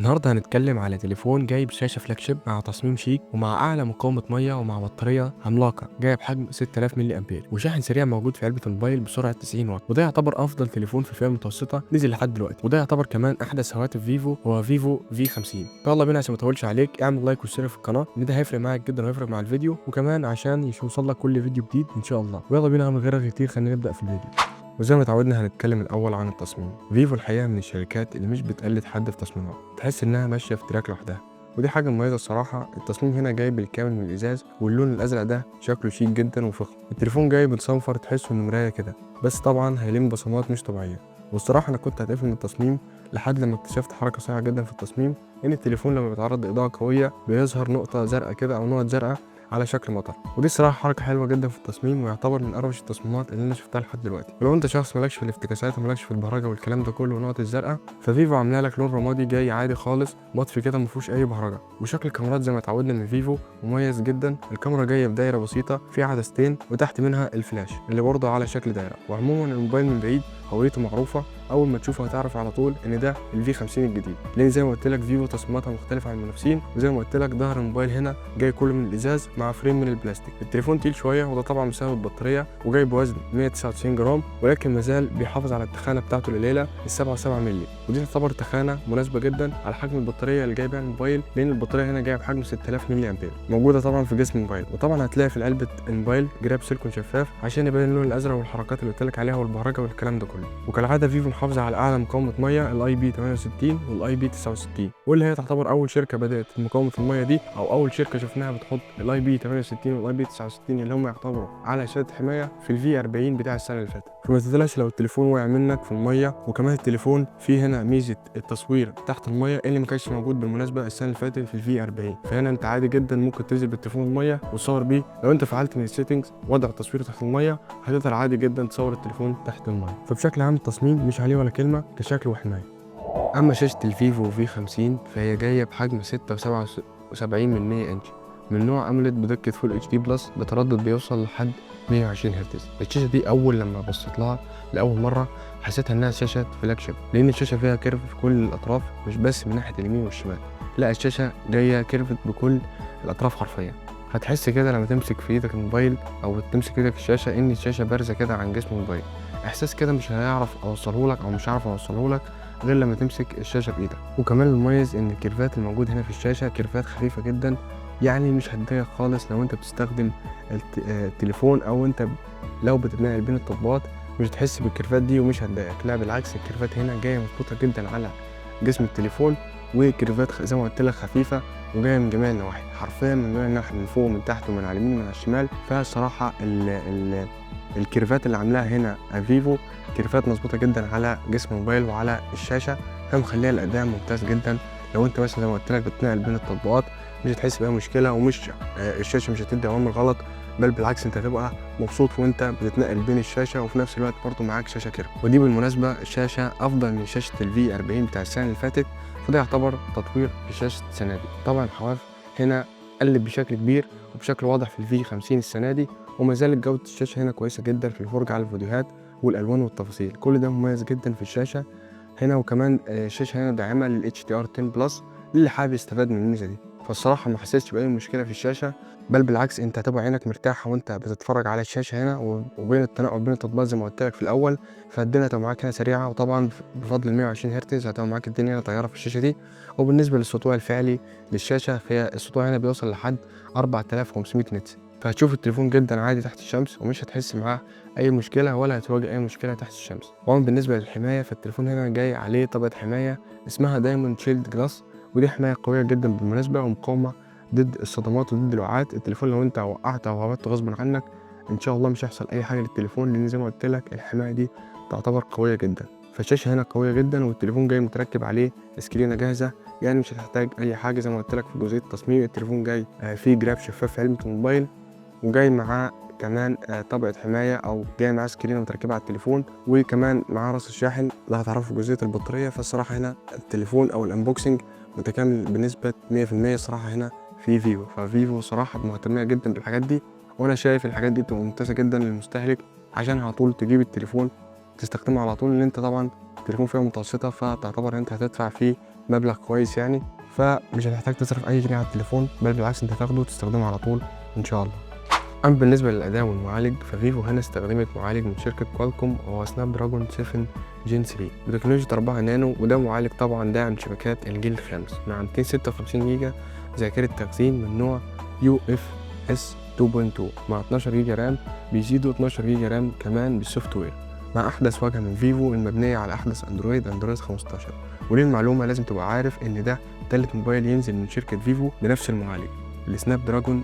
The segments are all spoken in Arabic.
النهارده هنتكلم على تليفون جاي بشاشة فلاج شيب مع تصميم شيك ومع أعلى مقاومة مية ومع بطارية عملاقة جاية بحجم 6000 ملي أمبير وشاحن سريع موجود في علبة الموبايل بسرعة 90 واط، وده يعتبر أفضل تليفون في الفئة المتوسطة نزل لحد دلوقتي، وده يعتبر كمان أحدث هواتف فيفو هو فيفو في 50. فيلا بينا عشان ما اطولش عليك اعمل لايك واشترك في القناة لأن ده هيفرق معاك جدا وهيفرق مع الفيديو، وكمان عشان يوصل لك كل فيديو جديد إن شاء الله. ويلا بينا من غير رغي كتير خلينا نبدأ في الفيديو. وزي ما اتعودنا هنتكلم الأول عن التصميم. فيفو الحقيقة من الشركات اللي مش بتقلد حد في تصميمها، تحس إنها ماشية في تراك لوحدها، ودي حاجة مميزة الصراحة. التصميم هنا جاي بالكامل من الإزاز، واللون الأزرق ده شكله شيك جدا وفخم. التليفون جاي متصنفر تحسه إنه مراية كده، بس طبعا هيلم بصمات مش طبيعية. والصراحة أنا كنت هتقفل من التصميم لحد لما اكتشفت حركة صحيحة جدا في التصميم، إن التليفون لما بيتعرض لإضاءة قوية بيظهر نقطة زرقاء كده أو نقط زرقاء على شكل مطر، ودي صراحه حركه حلوه جدا في التصميم ويعتبر من اروش التصميمات اللي انا شفتها لحد دلوقتي. ولو انت شخص مالكش في الافتكاسات ومالكش في البهرجه والكلام ده كله والنقط الزرقاء، ففيفو عامله لك لون رمادي جاي عادي خالص مطفي كده مفيهوش اي بهرجه. وشكل الكاميرات زي ما اتعودنا من فيفو مميز جدا، الكاميرا جايه بدايره بسيطه في عدستين وتحت منها الفلاش اللي برضه على شكل دايره. وعموما الموبايل من بعيد هويته معروفه، اول ما تشوفه هتعرف على طول ان ده الفي 50 الجديد، لان زي ما قلت لك فيفو تصميماتها مختلفه عن المنافسين. وزي ما قلت لك ظهر الموبايل هنا جاي كله من الازاز مع فريم من البلاستيك. التليفون تقيل شويه وده طبعا بسبب البطاريه، وجاي بوزن 199 جرام، ولكن مازال بيحافظ على التخانه بتاعته الليله ال 7 مللي، ودي تعتبر تخانه مناسبه جدا على حجم البطاريه اللي جاي بيها الموبايل، لان البطاريه هنا جايه بحجم 6000 ملي امبير موجوده طبعا في جسم الموبايل. وطبعا هتلاقي في علبه الموبايل جراب سيليكون شفاف عشان يبين اللون الازرق والحركات اللي قلت لك عليها والبهرجه والكلام ده كله. وكالعاده فيفو محافظه على اعلى مقاومه ميه الاي بي 68 والاي بي 69، واللي هي تعتبر اول شركه بدات في مقاومه الميه دي، او اول شركه شفناها بتحط الاي بي 68 والاي بي 69 اللي هم يعتبروا على شهاده حمايه في الفي 40 بتاع السنه اللي فاتت. فما تقلقش لو التليفون وقع منك في الميه. وكمان التليفون فيه هنا ميزه التصوير تحت الميه اللي ما كانش موجود بالمناسبه السنه اللي فاتت في الفي 40، فهنا انت عادي جدا ممكن تنزل بالتليفون الميه وتصور بيه. لو انت فعلت من السيتنجز وضع التصوير تحت الميه هتقدر عادي جدا تصور التليفون تحت الميه. فبشكل عام التصميم مش عليه ولا كلمه كشكل وحمايه. اما شاشه الفيفو في 50 فهي جايه بحجم 6.77 انش من نوع اموليد بدقه فول اتش دي بلس بتردد بيوصل لحد 120 هرتز. الشاشه دي اول لما بصيت لها لاول مره حسيتها انها شاشه فلاج شيب، لان الشاشه فيها كيرف في كل الاطراف مش بس من ناحيه اليمين والشمال، لا الشاشه جايه كيرفت بكل الاطراف حرفيا. هتحس كده لما تمسك في ايدك الموبايل او تمسك ايدك الشاشه ان الشاشه بارزه كده عن جسم الموبايل. احساس كده مش هيعرف اوصله لك او مش هعرف اوصله لك غير لما تمسك الشاشه بايدك. وكمان المميز ان الكيرفات الموجوده هنا في الشاشه كيرفات خفيفه جدا، يعني مش هتضايق خالص لو انت بتستخدم التليفون او انت لو بتتنقل بين التطبيقات مش هتحس بالكيرفات دي ومش هتضايقك. لا بالعكس الكيرفات هنا جايه مظبوطه جدا على جسم التليفون، وكيرفات زي ما قلت لك خفيفه وجايه من جميع النواحي حرفيا، من جميع النواحي من فوق ومن تحت ومن على اليمين ومن على الشمال. فالصراحه الكيرفات اللي عاملاها هنا فيفو كيرفات مظبوطه جدا على جسم الموبايل وعلى الشاشه، فمخليها الاداء ممتاز جدا. لو انت مثلا زي ما قلت لك بتنقل بين التطبيقات مش هتحس باي مشكله، ومش الشاشه مش هتدي اوامر غلط، بل بالعكس انت هتبقى مبسوط وانت بتتنقل بين الشاشه وفي نفس الوقت برضه معاك شاشه كيرف. ودي بالمناسبه الشاشه افضل من شاشه الفي 40 بتاع السنه اللي فاتت، فده يعتبر تطوير في شاشه السنه دي. طبعا الحواف هنا قلت بشكل كبير وبشكل واضح في الفي 50 السنه دي، وما زالت جوده الشاشه هنا كويسه جدا في الفرجه على الفيديوهات والالوان والتفاصيل، كل ده مميز جدا في الشاشه هنا. وكمان الشاشه هنا داعمه لل HDR 10 بلس للي حابب يستفاد من الميزه دي. فالصراحه ما حسيتش باي مشكله في الشاشه، بل بالعكس انت هتبقى عينك مرتاحه وانت بتتفرج على الشاشه هنا، وبين التنقل بين التطبيقات زي ما قلت لك في الاول، فالدنيا هتبقى معاك هنا سريعه. وطبعا بفضل ال 120 هرتز هتبقى معاك الدنيا هنا طياره في الشاشه دي. وبالنسبه للسطوع الفعلي للشاشه فهي السطوع هنا بيوصل لحد 4500 نتس، فهتشوف التليفون جدا عادي تحت الشمس ومش هتحس معاه اي مشكله ولا هتواجه اي مشكله تحت الشمس. وأما بالنسبه للحمايه فالتليفون هنا جاي عليه طبقه حمايه اسمها دايموند شيلد جلاس، ودي حمايه قويه جدا بالمناسبه ومقاومه ضد الصدمات وضد الوقعات. التليفون لو انت وقعت او هبطت غصب عنك ان شاء الله مش هيحصل اي حاجه للتليفون، لان زي ما قلت لك الحمايه دي تعتبر قويه جدا. فالشاشه هنا قويه جدا، والتليفون جاي متركب عليه سكرينه جاهزه، يعني مش هتحتاج اي حاجه. زي ما قلت لك في جزئيه التصميم التليفون جاي فيه جراب شفاف في علبه الموبايل، وجاي معاه كمان طبقة حماية أو جاي معاه سكرينة متركبة على التليفون، وكمان معاه راس الشاحن اللي هتعرفه جزئية البطارية. فالصراحة هنا التليفون أو الأنبوكسنج متكامل بنسبة 100%. الصراحة هنا في فيفو، ففيفو صراحة مهتمية جدا بالحاجات دي، وأنا شايف الحاجات دي بتبقى ممتازة جدا للمستهلك عشان على طول تجيب التليفون تستخدمه على طول، لأن أنت طبعا التليفون فيها متوسطة فتعتبر أنت هتدفع فيه مبلغ كويس يعني، فمش هتحتاج تصرف اي جنيه على التليفون، بل بالعكس انت هتاخده وتستخدمه على طول ان شاء الله. اما بالنسبه للاداء والمعالج، ففيفو هنا استخدمت معالج من شركه كوالكوم وهو سناب دراجون 7 جين 3 بتكنولوجيا 4 نانو، وده معالج طبعا داعم شبكات الجيل الخامس مع 256 جيجا ذاكره تخزين من نوع UFS 2.2 مع 12 جيجا رام، بيزيدوا 12 جيجا رام كمان بالسوفت وير، مع احدث واجهه من فيفو المبنيه على احدث اندرويد 15. وليه المعلومه لازم تبقى عارف ان ده تالت موبايل ينزل من شركه فيفو بنفس المعالج السناب دراجون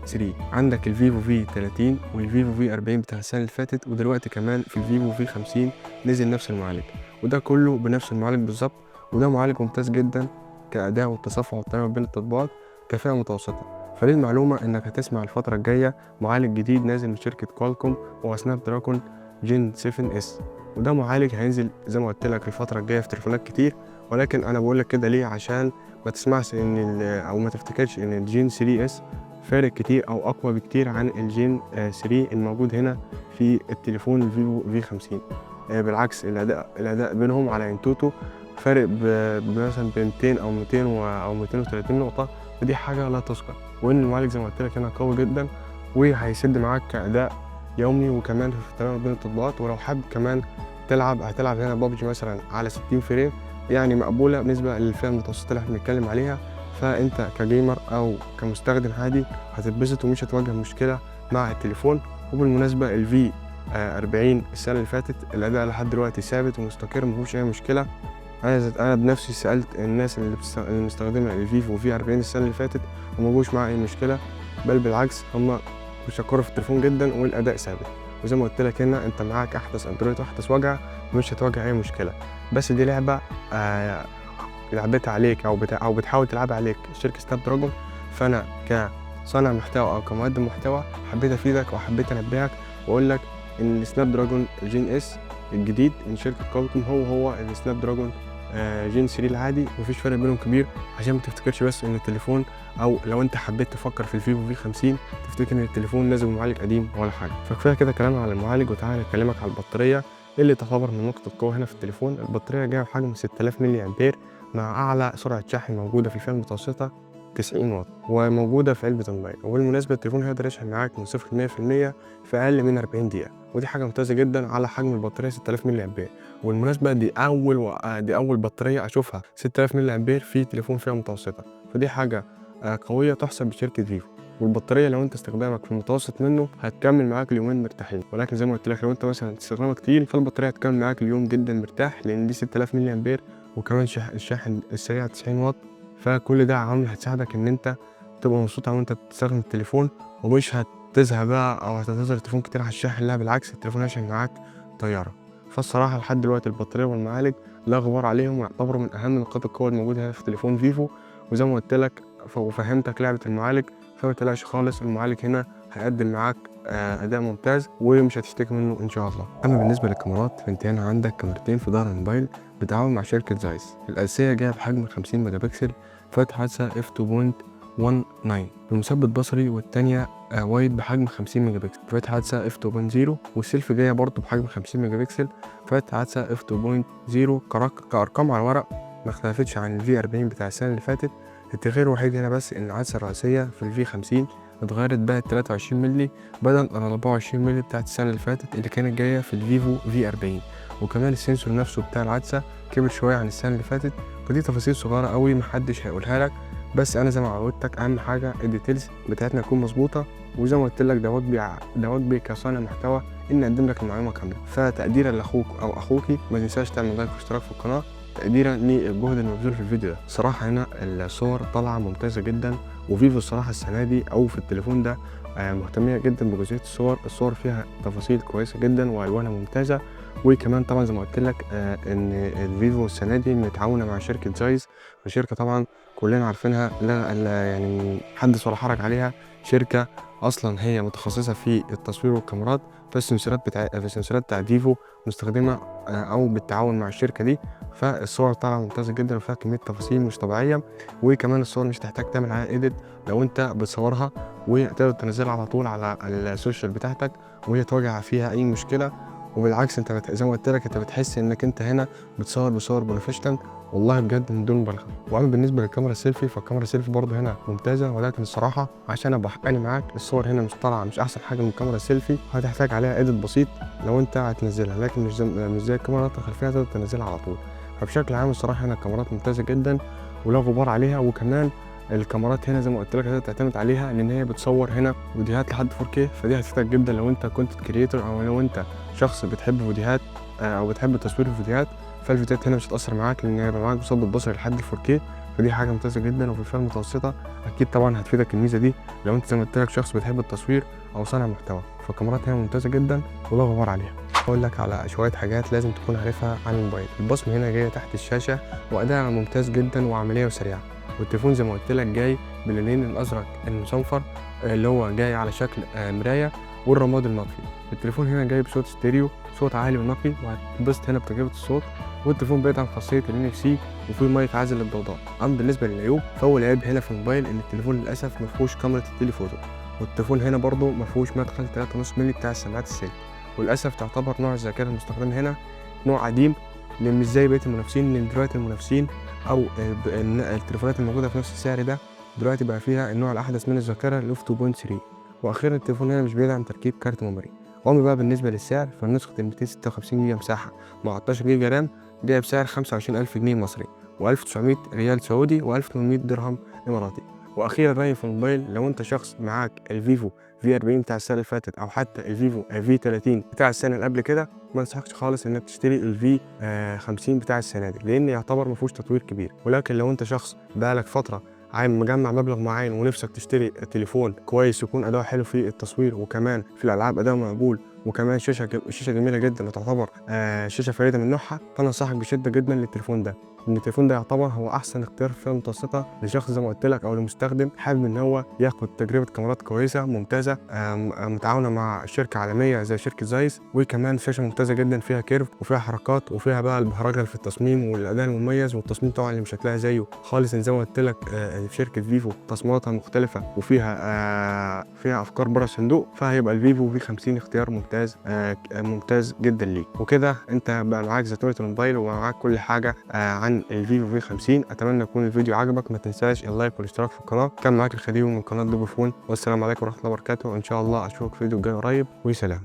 3. عندك الفيفو في 30 والفيفو في 40 بتاع السنة اللي فاتت، ودلوقتي كمان في الفيفو في 50 نزل نفس المعالج، وده كله بنفس المعالج بالظبط. وده معالج ممتاز جدا كأداء والتصفح والتناوب بين التطبيقات، كفاءة متوسطة. فليه المعلومة انك هتسمع الفترة الجاية معالج جديد نازل من شركة كوالكوم وهو سناب دراجون جين 7 اس، وده معالج هينزل زي ما قلت لك الفترة الجاية في تليفونات كتير. ولكن انا بقول لك كده ليه؟ عشان ما تسمعش ان او ما تفتكرش ان الجين 3 اس فارق كتير او اقوى بكتير عن الجين 3 الموجود هنا في التليفون الفيفو في 50. بالعكس الاداء بينهم على انتوتو فارق مثلا ب 200 او 200 او 230 نقطه، ودي حاجه لا تذكر. وان المعالج زي ما قلت لك هنا قوي جدا وهيسد معاك كاداء يومي وكمان في التناوب بين التطبيقات. ولو حابب كمان هتلعب هنا بابجي مثلا على 60 فريم، يعني مقبوله بالنسبه للفئه المتوسطه اللي احنا بنتكلم عليها، فانت كجيمر او كمستخدم عادي هتتبسط ومش هتواجه مشكله مع التليفون. وبالمناسبه الفي 40 السنه اللي فاتت الاداء لحد دلوقتي ثابت ومستقر، مفيهوش اي مشكله. انا بنفسي سالت الناس اللي مستخدمه الفيفو في 40 السنه اللي فاتت ومجوش معاها اي مشكله، بل بالعكس هم بيشكروا في التليفون جدا والاداء ثابت. وزي ما قلت لك هنا انت معاك احدث اندرويد واحدث واجهه، مش هتواجه اي مشكله. بس دي لعبه لعبتها عليك او بتحاول تلعبها عليك شركه سناب دراجون، فانا كصانع محتوى او كمقدم محتوى حبيت افيدك وحبيت انبهك واقول لك ان السناب دراجون جين اس الجديد من شركه كوالكوم هو السناب دراجون جين 3 العادي، مفيش فرق بينهم كبير. عشان ما تفتكرش بس ان التليفون، او لو انت حبيت تفكر في الفيفو في 50 تفتكر ان التليفون نازل بمعالج قديم ولا حاجه. فكفايه كده كلام على المعالج، وتعالى اكلمك على البطاريه اللي تعتبر من نقطه قوه هنا في التليفون. البطاريه جايه بحجم 6000 ملي امبير مع اعلى سرعه شحن موجوده في الفئه المتوسطه 90 واط، وموجوده في علبه الموبايل. وبالمناسبه التليفون هيقدر يشحن معاك من 0 ل 100% في اقل من 40 دقيقه، ودي حاجه ممتازه جدا على حجم البطاريه 6000 ملي امبير. والمناسبه دي اول بطاريه اشوفها 6000 ملي امبير في تليفون فئه متوسطه، فدي حاجه قويه تحسب بشركه فيفو. والبطاريه لو انت استخدامك في المتوسط منه هتكمل معاك اليومين مرتاحين، ولكن زي ما قلت لك لو انت مثلا استخدامك تقيل فالبطاريه هتكمل معاك اليوم جدا مرتاح، لان دي 6000 ملي امبير وكمان الشاحن السريع 90 واط. فكل ده عوامل هتساعدك ان انت تبقى مبسوط وانت بتستخدم التليفون، ومش هتزهق بقى او هتنتظر التليفون كتير على الشاحن. لا بالعكس، التليفون هيشحن معاك طياره. فالصراحه لحد دلوقتي البطاريه والمعالج لا غبار عليهم، ويعتبروا من اهم نقاط القوه الموجوده في تليفون فيفو. وزي ما قلت لك وفهمتك لعبه المعالج، فما تقلقش خالص، المعالج هنا هيقدم معاك اداء ممتاز ومش هتشتكي منه ان شاء الله. اما بالنسبه للكاميرات فانت هنا عندك كاميرتين في ظهر الموبايل بتعاون مع شركه زايس. الاساسيه جايه بحجم 50 ميجا بكسل فتح عدسه f2.19 بمثبت بصري، والتانية وايد بحجم 50 ميجا بكسل فتح عدسه f2.0، والسيلفي جايه برضه بحجم 50 ميجا بكسل فتح عدسه f2.0. كارقام على الورق ما اختلفتش عن الفي 40 بتاع السنه اللي فاتت. التغيير الوحيد هنا بس ان العدسه الرئيسيه في الفي 50 اتغيرت بقت 23 مللي بدل ال 24 مللي بتاعت السنه اللي فاتت اللي كانت جايه في الفيفو في 40. وكمان السنسور نفسه بتاع العدسه كبر شويه عن السنه اللي فاتت، ودي تفاصيل صغيره قوي محدش هيقولها لك، بس انا زي ما عودتك اهم حاجه الديتيلز بتاعتنا تكون مظبوطه. وزي ما قلت لك ده واجبي كصانع محتوى ان اقدم لك المعلومه كامله. فتقديرا لاخوك او اخوكي ما تنساش تعمل لايك واشتراك في القناه تقديرا للجهد المبذول في الفيديو ده. صراحه هنا الصور طالعه ممتازه جدا، وفيفو الصراحه السنه دي او في التليفون ده مهتميه جدا بجزئيه الصور فيها تفاصيل كويسه جدا والوانها ممتازه. وكمان طبعا زي ما قلت لك ان الفيفو السنه دي متعاونه مع شركه زايس، وشركه طبعا كلنا عارفينها، لا يعني حدث ولا حرج عليها، شركه اصلا هي متخصصه في التصوير والكاميرات. فالسنسورات بتاع فيفو مستخدمه او بالتعاون مع الشركه دي، فالصور طالعه ممتازه جدا وفيها كميه تفاصيل مش طبيعيه. وكمان الصور مش تحتاج تعمل عليها ايديت لو انت بتصورها، وتقدر تنزلها على طول على السوشيال بتاعتك وهي تواجه فيها اي مشكله. وبالعكس انت زي ما قلت لك انت بتحس انك انت هنا بتصور بصور بروفيشنال، والله بجد من دون مبالغه. واما بالنسبه للكاميرا السيلفي، فالكاميرا السيلفي برضه هنا ممتازه، ولكن الصراحه عشان ابقى حقاني معاك الصور هنا مش طالعه، مش احسن حاجه من الكاميرا السيلفي، هتحتاج عليها اديت بسيط لو انت هتنزلها، لكن مش زي الكاميرات الخلفيه تقدر تنزلها على طول. فبشكل عام الصراحه هنا الكاميرات ممتازه جدا ولا غبار عليها. وكمان الكاميرات هنا زي ما قلت لك هتقدر تعتمد عليها لان هي بتصور هنا فيديوهات لحد 4K، فدي هتفيدك جدا لو انت كنت كريتور او لو انت شخص بتحب فيديوهات او بتحب تصوير الفيديوهات. فالفيديوهات هنا مش هتأثر معاك لان هيبقى معاك مثبت بصري لحد 4K، فدي حاجه ممتازه جدا. وفي الفئه المتوسطه اكيد طبعا هتفيدك الميزه دي لو انت زي ما قلت لك شخص بتحب التصوير او صانع محتوى. فالكاميرات هنا ممتازه جدا ولا غبار عليها. اقول لك على شويه حاجات لازم تكون عارفها عن الموبايل. البصمه هنا جايه تحت الشاشه وادائها ممتاز جدا وعمليه وسريعه. والتليفون زي ما قلت لك جاي باللونين الازرق المصنفر اللي هو جاي على شكل مرايه، والرماد النقي. التليفون هنا جاي بصوت ستيريو، صوت عالي ونقي، وهتتبسط هنا بتجربه الصوت. والتليفون بيدعم خاصيه NFC وفيه مايك عازل للضوضاء. اما بالنسبه للعيوب، فاول عيب هنا في الموبايل ان التليفون للاسف مفيهوش كاميرا التليفوتو، والتليفون هنا برضو مفيهوش مدخل 3.5 مللي بتاع السماعات السلك. وللاسف تعتبر نوع الذاكره المستخدم هنا نوع قديم، لان مش زي بقيه المنافسين. لان دلوقتي المنافسين او التليفونات الموجوده في نفس السعر ده دلوقتي بقى فيها النوع الاحدث من الذاكره الاف 2.3. واخيرا التليفون هنا مش بيدعم تركيب كارت ميموري. واما بقى بالنسبه للسعر، فنسخه ال 256 جيجا مساحه مع 16 جيجا رام جايه بسعر 25000 جنيه مصري و1900 ريال سعودي و1800 درهم اماراتي. واخيرا رايي في الموبايل، لو انت شخص معاك الفيفو في 40 بتاع السنه اللي فاتت او حتى الفيفو في 30 بتاع السنه اللي قبل كده، ما انصحكش خالص انك تشتري الفي 50 بتاع السنه دي، لان يعتبر ما فيهوش تطوير كبير. ولكن لو انت شخص بقالك فتره عايم مجمع مبلغ معين ونفسك تشتري تليفون كويس يكون اداؤه حلو في التصوير وكمان في الالعاب اداؤه مقبول وكمان شاشه جميله جدا وتعتبر شاشه فريده من نوعها، فانا انصحك بشده جدا للتليفون ده. ان التليفون ده يعتبر هو احسن اختيار في الفئه المتوسطه لشخص زي ما قلت لك او لمستخدم حابب ان هو ياخد تجربه كاميرات كويسه ممتازه متعاونه مع شركه عالميه زي شركه زايس، وكمان شاشه ممتازه جدا فيها كيرف وفيها حركات وفيها بقى البهرجه في التصميم والاداء المميز والتصميم طبعا اللي مش هتلاقي زيه خالص. زي ما قلت لك شركه فيفو تصميماتها مختلفه وفيها فيها افكار بره الصندوق، فهيبقى الفيفو في 50 اختيار ممتاز ممتاز جدا ليك. وكده انت بقى معاك زتونه الموبايل ومعاك كل حاجه عن الفيفو في 50. اتمنى يكون الفيديو عجبك، ما تنساش اللايك والاشتراك في القناه. كان معاك الخديوي من قناه دوبو فون، والسلام عليكم ورحمه الله وبركاته، وان شاء الله اشوفك في فيديو جاي قريب، وسلام.